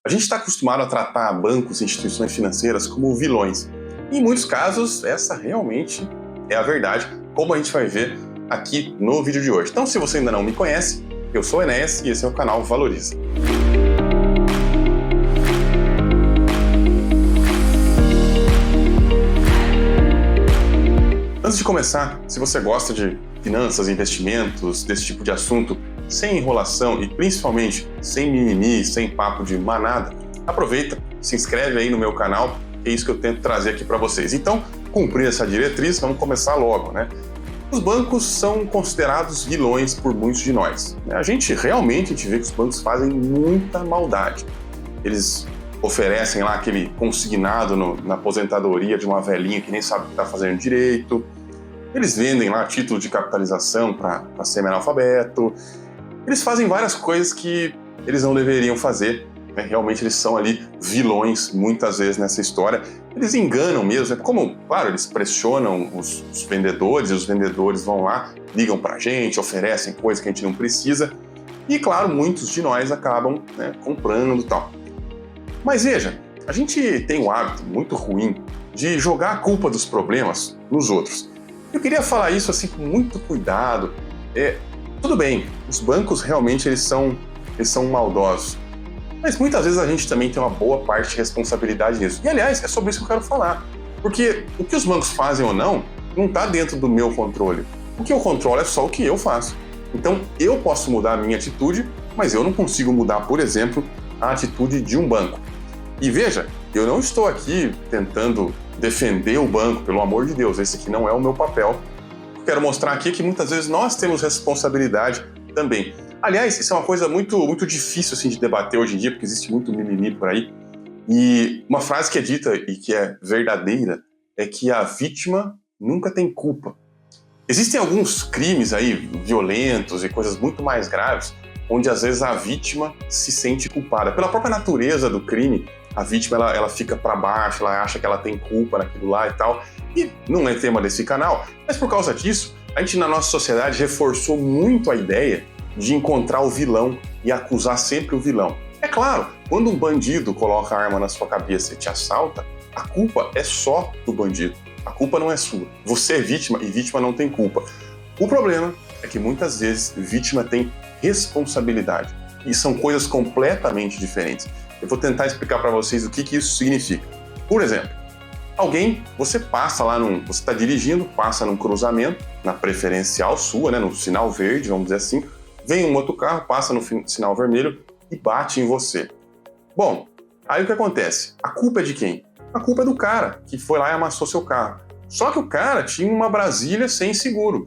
A gente está acostumado a tratar bancos e instituições financeiras como vilões. E em muitos casos, essa realmente é a verdade, como a gente vai ver aqui no vídeo de hoje. Então, se você ainda não me conhece, eu sou o Enéas e esse é o canal Valoriza. Antes de começar, se você gosta de finanças, investimentos, desse tipo de assunto, sem enrolação e principalmente sem mimimi, sem papo de manada, aproveita, se inscreve aí no meu canal, que é isso que eu tento trazer aqui para vocês. Então, cumprir essa diretriz, vamos começar logo, né? Os bancos são considerados vilões por muitos de nós. A gente realmente vê que os bancos fazem muita maldade. Eles oferecem lá aquele consignado na aposentadoria de uma velhinha que nem sabe o que está fazendo direito. Eles vendem lá título de capitalização para semi-analfabeto. Eles fazem várias coisas que eles não deveriam fazer. Né? Realmente eles são ali vilões muitas vezes nessa história. Eles enganam mesmo. Como, claro, eles pressionam os vendedores e os vendedores vão lá, ligam para a gente, oferecem coisas que a gente não precisa. E, claro, muitos de nós acabam comprando e tal. Mas veja, a gente tem um hábito muito ruim de jogar a culpa dos problemas nos outros. Eu queria falar isso assim com muito cuidado. Tudo bem, os bancos realmente eles são maldosos. Mas muitas vezes a gente também tem uma boa parte de responsabilidade nisso. E aliás, é sobre isso que eu quero falar. Porque o que os bancos fazem ou não está dentro do meu controle. O que eu controlo é só o que eu faço. Então eu posso mudar a minha atitude, mas eu não consigo mudar, por exemplo, a atitude de um banco. E veja, eu não estou aqui tentando defender o banco, pelo amor de Deus, esse aqui não é o meu papel. Quero mostrar aqui que muitas vezes nós temos responsabilidade também. Aliás, isso é uma coisa muito, muito difícil assim, de debater hoje em dia, porque existe muito mimimi por aí. E uma frase que é dita e que é verdadeira é que a vítima nunca tem culpa. Existem alguns crimes aí violentos e coisas muito mais graves, onde às vezes a vítima se sente culpada. Pela própria natureza do crime, a vítima ela fica para baixo, ela acha que ela tem culpa naquilo lá e tal. E não é tema desse canal, mas por causa disso, a gente na nossa sociedade reforçou muito a ideia de encontrar o vilão e acusar sempre o vilão. É claro, quando um bandido coloca a arma na sua cabeça e te assalta, a culpa é só do bandido. A culpa não é sua. Você é vítima e vítima não tem culpa. O problema é que muitas vezes vítima tem responsabilidade. E são coisas completamente diferentes. Eu vou tentar explicar para vocês o que isso significa. Por exemplo, você passa lá você está dirigindo, passa num cruzamento, na preferencial sua, no sinal verde, vamos dizer assim, vem um outro carro, passa no sinal vermelho e bate em você. Bom, aí o que acontece? A culpa é de quem? A culpa é do cara que foi lá e amassou seu carro. Só que o cara tinha uma Brasília sem seguro.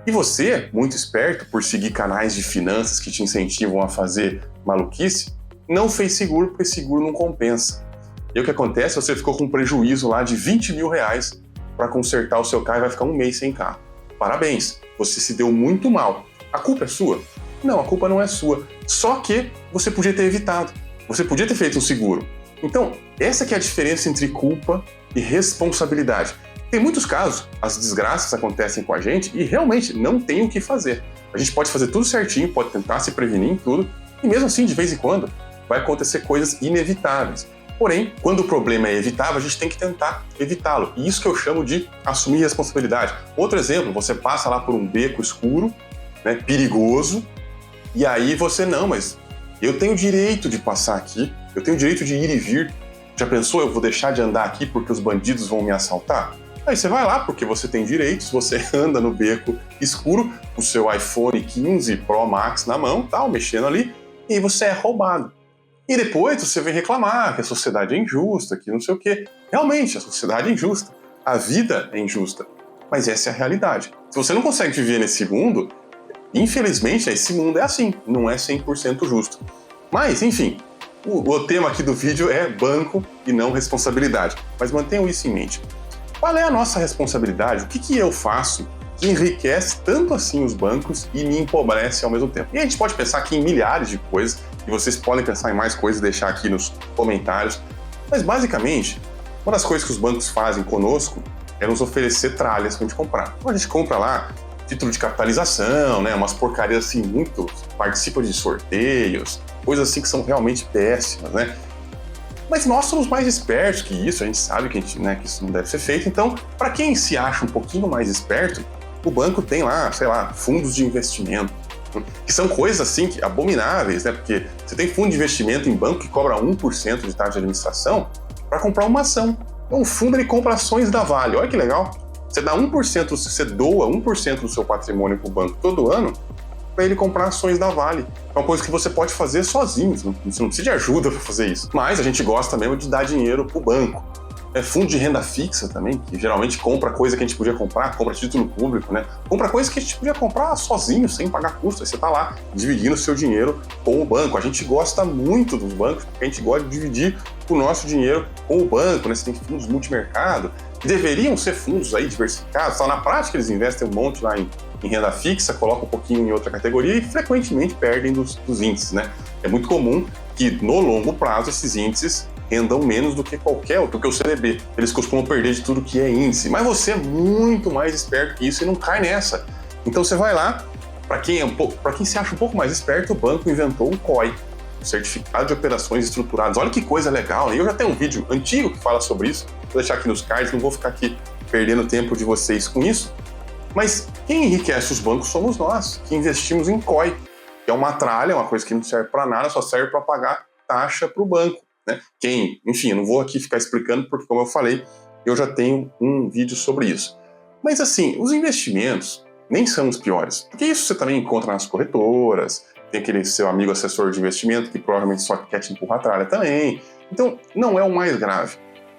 E você, muito esperto, por seguir canais de finanças que te incentivam a fazer maluquice, não fez seguro porque seguro não compensa. E o que acontece? Você ficou com um prejuízo lá de 20 mil reais para consertar o seu carro e vai ficar um mês sem carro. Parabéns, você se deu muito mal. A culpa é sua? Não, a culpa não é sua. Só que você podia ter evitado. Você podia ter feito um seguro. Então, essa que é a diferença entre culpa e responsabilidade. Tem muitos casos, as desgraças acontecem com a gente e realmente não tem o que fazer. A gente pode fazer tudo certinho, pode tentar se prevenir em tudo, e mesmo assim, de vez em quando, vai acontecer coisas inevitáveis. Porém, quando o problema é evitável, a gente tem que tentar evitá-lo. E isso que eu chamo de assumir responsabilidade. Outro exemplo, você passa lá por um beco escuro, perigoso, e aí você, não, mas eu tenho direito de passar aqui, eu tenho direito de ir e vir. Já pensou, eu vou deixar de andar aqui porque os bandidos vão me assaltar? Aí você vai lá porque você tem direitos, você anda no beco escuro, o seu iPhone 15 Pro Max na mão, tal, mexendo ali, e aí você é roubado. E depois você vem reclamar que a sociedade é injusta, que não sei o quê. Realmente, a sociedade é injusta. A vida é injusta. Mas essa é a realidade. Se você não consegue viver nesse mundo, infelizmente, esse mundo é assim. Não é 100% justo. Mas, enfim, o tema aqui do vídeo é banco e não responsabilidade. Mas mantenham isso em mente. Qual é a nossa responsabilidade? O que eu faço que enriquece tanto assim os bancos e me empobrece ao mesmo tempo? E a gente pode pensar aqui em milhares de coisas, e vocês podem pensar em mais coisas e deixar aqui nos comentários. Mas basicamente, uma das coisas que os bancos fazem conosco é nos oferecer tralhas para a gente comprar. Então a gente compra lá título de capitalização, umas porcarias assim muito, participa de sorteios, coisas assim que são realmente péssimas, Mas nós somos mais espertos que isso, a gente sabe que, que isso não deve ser feito. Então, para quem se acha um pouquinho mais esperto, o banco tem lá, sei lá, fundos de investimento, que são coisas assim abomináveis, né? Porque você tem fundo de investimento em banco que cobra 1% de taxa de administração para comprar uma ação. Então, o fundo ele compra ações da Vale. Olha que legal. Você dá 1%, você doa 1% do seu patrimônio para o banco todo ano para ele comprar ações da Vale. É uma coisa que você pode fazer sozinho, você não precisa de ajuda para fazer isso. Mas a gente gosta mesmo de dar dinheiro para o banco. Fundo de renda fixa também, que geralmente compra coisa que a gente podia comprar, compra título público, né? Compra coisa que a gente podia comprar sozinho, sem pagar custo. Aí você está lá dividindo o seu dinheiro com o banco. A gente gosta muito dos bancos, porque a gente gosta de dividir o nosso dinheiro com o banco, né? Você tem fundos multimercado, que deveriam ser fundos aí diversificados. Só na prática eles investem um monte lá em renda fixa, colocam um pouquinho em outra categoria e frequentemente perdem dos índices, né? É muito comum que no longo prazo esses índices rendam menos do que qualquer outro, do que o CDB. Eles costumam perder de tudo que é índice. Mas você é muito mais esperto que isso e não cai nessa. Então você vai lá, para quem se acha um pouco mais esperto, o banco inventou o COI, o Certificado de Operações Estruturadas. Olha que coisa legal, né? Eu já tenho um vídeo antigo que fala sobre isso, vou deixar aqui nos cards, não vou ficar aqui perdendo tempo de vocês com isso. Mas quem enriquece os bancos somos nós, que investimos em COI, que é uma tralha, uma coisa que não serve para nada, só serve para pagar taxa para o banco. Né? Enfim, eu não vou aqui ficar explicando porque, como eu falei, eu já tenho um vídeo sobre isso. Mas assim, os investimentos nem são os piores, porque isso você também encontra nas corretoras, tem aquele seu amigo assessor de investimento que provavelmente só quer te empurrar a tralha também. Então, não é o mais grave.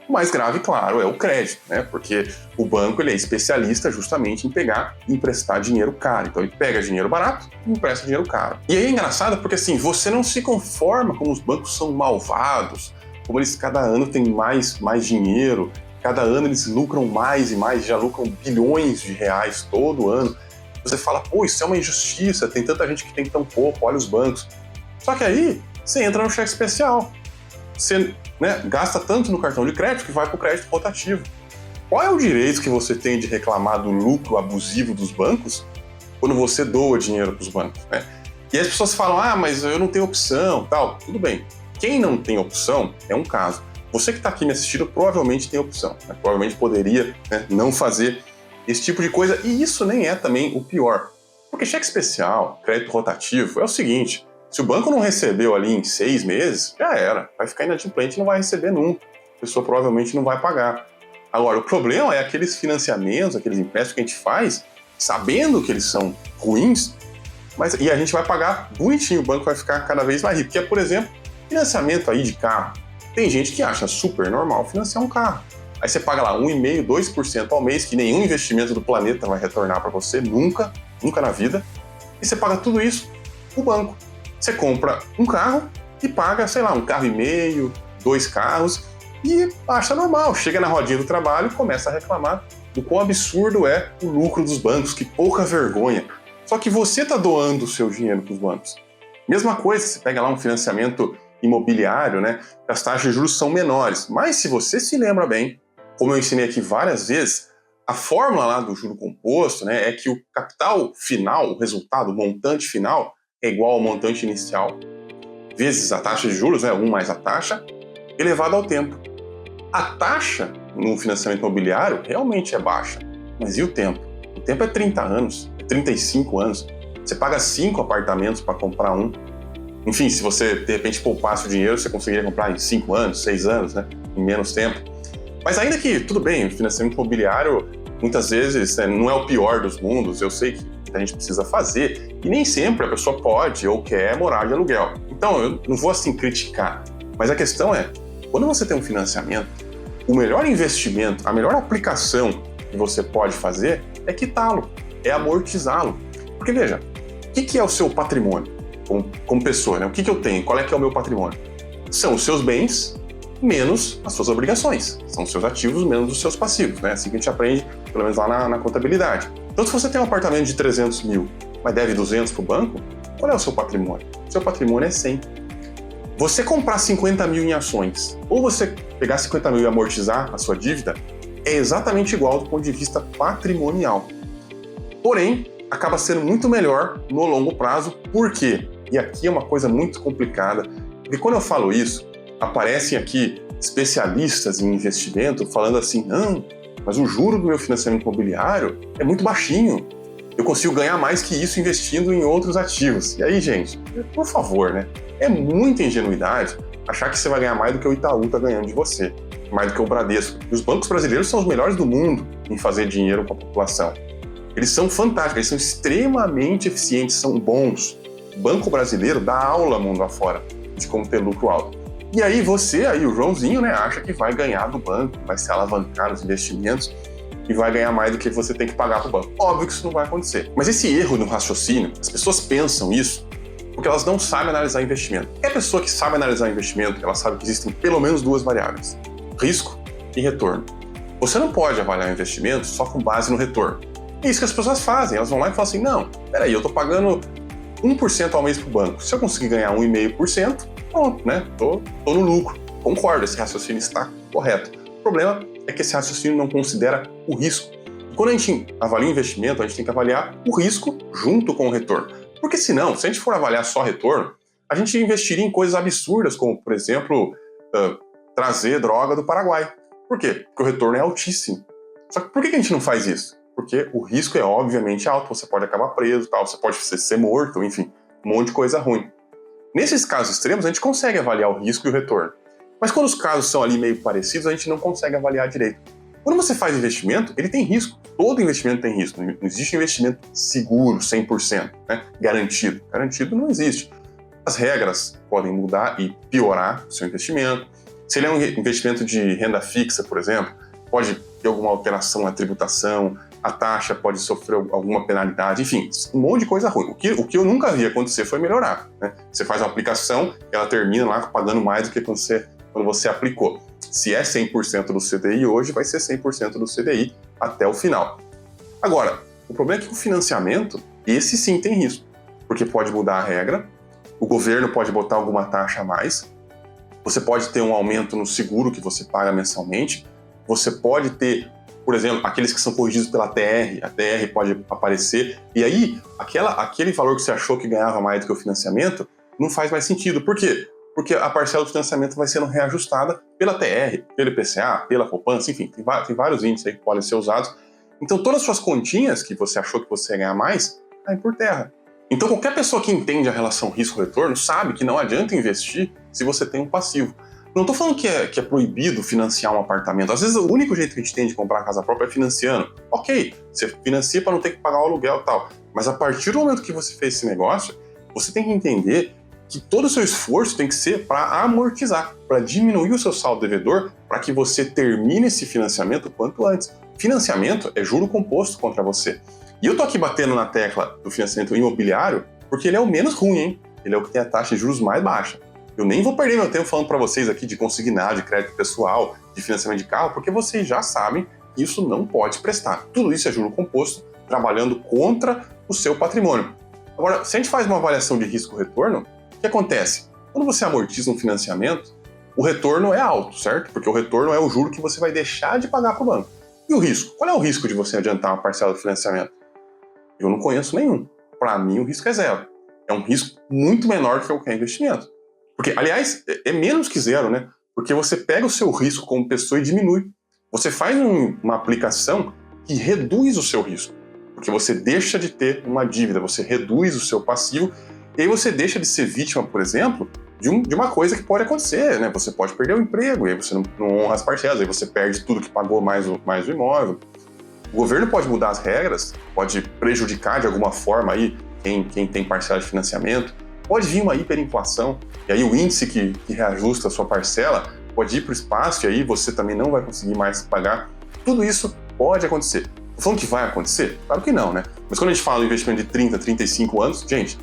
O mais grave, claro, é o crédito, né? Porque o banco ele é especialista justamente em pegar e emprestar dinheiro caro. Então ele pega dinheiro barato e empresta dinheiro caro. E aí é engraçado porque assim, você não se conforma como os bancos são malvados, como eles cada ano têm mais dinheiro, cada ano eles lucram mais e mais, já lucram bilhões de reais todo ano. Você fala, pô, isso é uma injustiça, tem tanta gente que tem tão pouco, olha os bancos. Só que aí você entra no cheque especial. Você gasta tanto no cartão de crédito que vai para o crédito rotativo. Qual é o direito que você tem de reclamar do lucro abusivo dos bancos quando você doa dinheiro para os bancos? Né? E as pessoas falam, mas eu não tenho opção, tal. Tudo bem. Quem não tem opção é um caso. Você que está aqui me assistindo provavelmente tem opção. Né? Provavelmente poderia não fazer esse tipo de coisa. E isso nem é também o pior. Porque cheque especial, crédito rotativo, é o seguinte... Se o banco não recebeu ali em 6 meses, já era. Vai ficar inadimplente e não vai receber nunca. A pessoa provavelmente não vai pagar. Agora, o problema é aqueles financiamentos, aqueles empréstimos que a gente faz, sabendo que eles são ruins, e a gente vai pagar bonitinho, o banco vai ficar cada vez mais rico. Que é, por exemplo, financiamento aí de carro. Tem gente que acha super normal financiar um carro. Aí você paga lá 1,5%, 2% ao mês, que nenhum investimento do planeta vai retornar para você, nunca na vida. E você paga tudo isso no banco. Você compra um carro e paga, sei lá, 1,5 carro, 2 carros e acha normal. Chega na rodinha do trabalho e começa a reclamar do quão absurdo é o lucro dos bancos, que pouca vergonha. Só que você está doando o seu dinheiro para os bancos. Mesma coisa, você pega lá um financiamento imobiliário, né? As taxas de juros são menores. Mas se você se lembra bem, como eu ensinei aqui várias vezes, a fórmula lá do juro composto, né, é que o capital final, o resultado, o montante final, é igual ao montante inicial, vezes a taxa de juros, 1 mais a taxa, elevado ao tempo. A taxa no financiamento imobiliário realmente é baixa, mas e o tempo? O tempo é 30 anos, é 35 anos. Você paga 5 apartamentos para comprar um. Enfim, se você de repente poupasse o dinheiro, você conseguiria comprar em 5 anos, 6 anos, né, em menos tempo. Mas ainda que, tudo bem, o financiamento imobiliário muitas vezes não é o pior dos mundos, eu sei que a gente precisa fazer, e nem sempre a pessoa pode ou quer morar de aluguel. Então, eu não vou assim criticar, mas a questão é, quando você tem um financiamento, o melhor investimento, a melhor aplicação que você pode fazer é quitá-lo, é amortizá-lo. Porque veja, o que é o seu patrimônio como pessoa, né? O que eu tenho? Qual é que é o meu patrimônio? São os seus bens menos as suas obrigações. São os seus ativos menos os seus passivos, né? Assim que a gente aprende, pelo menos lá na contabilidade. Então, se você tem um apartamento de 300 mil, mas deve 200 para o banco, qual é o seu patrimônio? O seu patrimônio é 100. Você comprar 50 mil em ações, ou você pegar 50 mil e amortizar a sua dívida, é exatamente igual do ponto de vista patrimonial. Porém, acaba sendo muito melhor no longo prazo. Por quê? E aqui é uma coisa muito complicada, porque quando eu falo isso, aparecem aqui especialistas em investimento falando assim, não, mas o juro do meu financiamento imobiliário é muito baixinho. Eu consigo ganhar mais que isso investindo em outros ativos. E aí, gente, por favor, né? É muita ingenuidade achar que você vai ganhar mais do que o Itaú está ganhando de você, mais do que o Bradesco. E os bancos brasileiros são os melhores do mundo em fazer dinheiro com a população. Eles são fantásticos, eles são extremamente eficientes, são bons. O banco brasileiro dá aula mundo afora de como ter lucro alto. E aí você, o Joãozinho, né, acha que vai ganhar do banco, vai se alavancar nos investimentos e vai ganhar mais do que você tem que pagar para o banco. Óbvio que isso não vai acontecer. Mas esse erro no raciocínio, as pessoas pensam isso porque elas não sabem analisar investimento. Qualquer pessoa que sabe analisar investimento, ela sabe que existem pelo menos duas variáveis: risco e retorno. Você não pode avaliar o investimento só com base no retorno. É isso que as pessoas fazem. Elas vão lá e falam assim, não, peraí, eu estou pagando 1% ao mês para o banco. Se eu conseguir ganhar 1,5%, pronto, né? Tô no lucro. Concordo, esse raciocínio está correto. O problema é que esse raciocínio não considera o risco. E quando a gente avalia o investimento, a gente tem que avaliar o risco junto com o retorno. Porque senão, se a gente for avaliar só retorno, a gente investiria em coisas absurdas, como, por exemplo, trazer droga do Paraguai. Por quê? Porque o retorno é altíssimo. Só que por que a gente não faz isso? Porque o risco é obviamente alto, você pode acabar preso, tal, você pode ser morto, enfim, um monte de coisa ruim. Nesses casos extremos, a gente consegue avaliar o risco e o retorno. Mas quando os casos são ali meio parecidos, a gente não consegue avaliar direito. Quando você faz investimento, ele tem risco. Todo investimento tem risco. Não existe investimento seguro, 100%, né? Garantido. Garantido não existe. As regras podem mudar e piorar o seu investimento. Se ele é um investimento de renda fixa, por exemplo, pode ter alguma alteração na tributação, a taxa pode sofrer alguma penalidade, enfim, um monte de coisa ruim. O que eu nunca vi acontecer foi melhorar, né? Você faz uma aplicação, ela termina lá pagando mais do que quando você aplicou. Se é 100% do CDI hoje, vai ser 100% do CDI até o final. Agora, o problema é que o financiamento, esse sim tem risco, porque pode mudar a regra, o governo pode botar alguma taxa a mais, você pode ter um aumento no seguro que você paga mensalmente, você pode ter, por exemplo, aqueles que são corrigidos pela TR, a TR pode aparecer, e aí aquele valor que você achou que ganhava mais do que o financiamento não faz mais sentido. Por quê? Porque a parcela do financiamento vai sendo reajustada pela TR, pelo IPCA, pela poupança, enfim, tem vários índices aí que podem ser usados. Então todas as suas continhas que você achou que você ia ganhar mais, caem por terra. Então qualquer pessoa que entende a relação risco-retorno sabe que não adianta investir se você tem um passivo. Não estou falando que é proibido financiar um apartamento. Às vezes o único jeito que a gente tem de comprar a casa própria é financiando. Ok, você financia para não ter que pagar o aluguel e tal. Mas a partir do momento que você fez esse negócio, você tem que entender que todo o seu esforço tem que ser para amortizar, para diminuir o seu saldo devedor, para que você termine esse financiamento o quanto antes. Financiamento é juro composto contra você. E eu tô aqui batendo na tecla do financiamento imobiliário porque ele é o menos ruim, hein? Ele é o que tem a taxa de juros mais baixa. Eu nem vou perder meu tempo falando para vocês aqui de consignado, de crédito pessoal, de financiamento de carro, porque vocês já sabem que isso não pode prestar. Tudo isso é juro composto, trabalhando contra o seu patrimônio. Agora, se a gente faz uma avaliação de risco-retorno, o que acontece? Quando você amortiza um financiamento, o retorno é alto, certo? Porque o retorno é o juro que você vai deixar de pagar para o banco. E o risco? Qual é o risco de você adiantar uma parcela do financiamento? Eu não conheço nenhum. Para mim, o risco é zero. É um risco muito menor do que qualquer investimento. Porque, aliás, é menos que zero, né? Porque você pega o seu risco como pessoa e diminui. Você faz uma aplicação que reduz o seu risco. Porque você deixa de ter uma dívida, você reduz o seu passivo e aí você deixa de ser vítima, por exemplo, de uma coisa que pode acontecer, né? Você pode perder o emprego, e aí você não honra as parcelas, aí você perde tudo que pagou mais o imóvel. O governo pode mudar as regras, pode prejudicar de alguma forma aí quem tem parcela de financiamento, pode vir uma hiperinflação, e aí o índice que reajusta a sua parcela pode ir para o espaço, e aí você também não vai conseguir mais pagar. Tudo isso pode acontecer. Tô falando que vai acontecer? Claro que não, né? Mas quando a gente fala de investimento de 30, 35 anos, gente,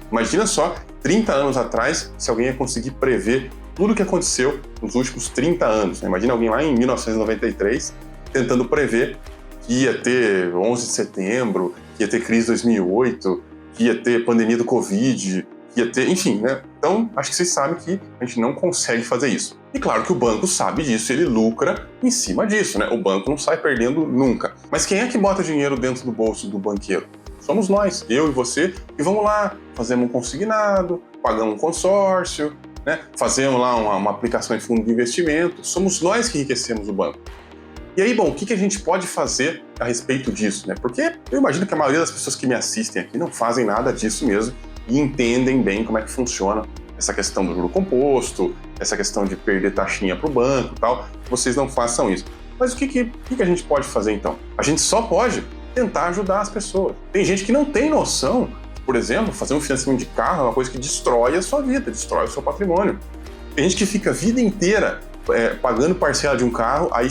imagina só, 30 anos atrás, se alguém ia conseguir prever tudo o que aconteceu nos últimos 30 anos. Né? Imagina alguém lá em 1993 tentando prever que ia ter 11 de setembro, que ia ter crise de 2008, que ia ter pandemia do Covid, que ia ter... Enfim, né? Então, acho que vocês sabem que a gente não consegue fazer isso. E claro que o banco sabe disso, ele lucra em cima disso, né? O banco não sai perdendo nunca. Mas quem é que bota dinheiro dentro do bolso do banqueiro? Somos nós, eu e você, e vamos lá, fazemos um consignado, pagamos um consórcio, né? Fazemos lá uma aplicação em fundo de investimento, somos nós que enriquecemos o banco. E aí, bom, o que a gente pode fazer a respeito disso, né? Porque eu imagino que a maioria das pessoas que me assistem aqui não fazem nada disso mesmo e entendem bem como é que funciona essa questão do juro composto, essa questão de perder taxinha para o banco e tal. Vocês não façam isso. Mas o que a gente pode fazer então? A gente só pode tentar ajudar as pessoas. Tem gente que não tem noção, por exemplo, fazer um financiamento de carro é uma coisa que destrói a sua vida, destrói o seu patrimônio. Tem gente que fica a vida inteira pagando parcela de um carro, aí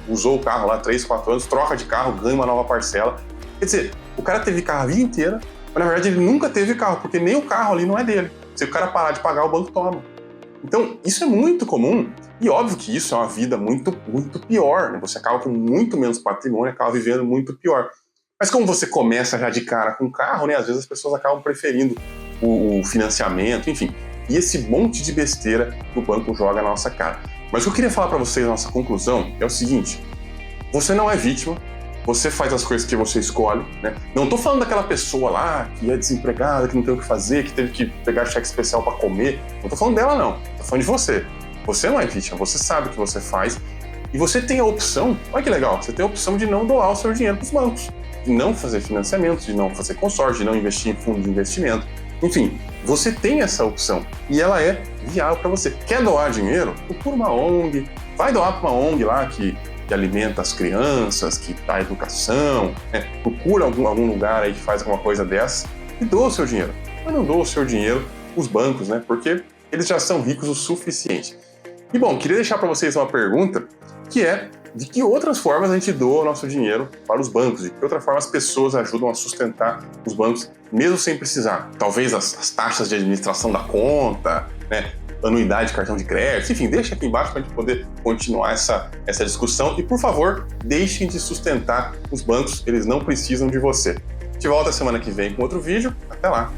usou o carro lá 3, 4 anos, troca de carro, ganha uma nova parcela. Quer dizer, o cara teve carro a vida inteira, mas na verdade ele nunca teve carro, porque nem o carro ali não é dele. Se o cara parar de pagar, o banco toma. Então, isso é muito comum, e óbvio que isso é uma vida muito, muito pior, né? Você acaba com muito menos patrimônio, acaba vivendo muito pior. Mas como você começa já de cara com o carro, né? Às vezes as pessoas acabam preferindo o financiamento, enfim. E esse monte de besteira que o banco joga na nossa cara. Mas o que eu queria falar para vocês, a nossa conclusão, é o seguinte: você não é vítima, você faz as coisas que você escolhe, né? Não estou falando daquela pessoa lá que é desempregada, que não tem o que fazer, que teve que pegar cheque especial para comer. Não estou falando dela, não. Estou falando de você. Você não é vítima, você sabe o que você faz e você tem a opção, olha que legal, você tem a opção de não doar o seu dinheiro para os bancos, de não fazer financiamento, de não fazer consórcio, de não investir em fundo de investimento. Enfim, você tem essa opção e ela é viável para você. Quer doar dinheiro? Procura uma ONG, vai doar para uma ONG lá que alimenta as crianças, que dá educação, né? Procura algum lugar aí que faz alguma coisa dessa e doa o seu dinheiro. Mas não doa o seu dinheiro os bancos, né? Porque eles já são ricos o suficiente. E bom, queria deixar para vocês uma pergunta, que é: de que outras formas a gente doa o nosso dinheiro para os bancos? De que outra forma as pessoas ajudam a sustentar os bancos, mesmo sem precisar? Talvez as taxas de administração da conta, né? Anuidade de cartão de crédito, enfim, deixa aqui embaixo para a gente poder continuar essa discussão. E, por favor, deixem de sustentar os bancos, eles não precisam de você. A gente volta semana que vem com outro vídeo. Até lá!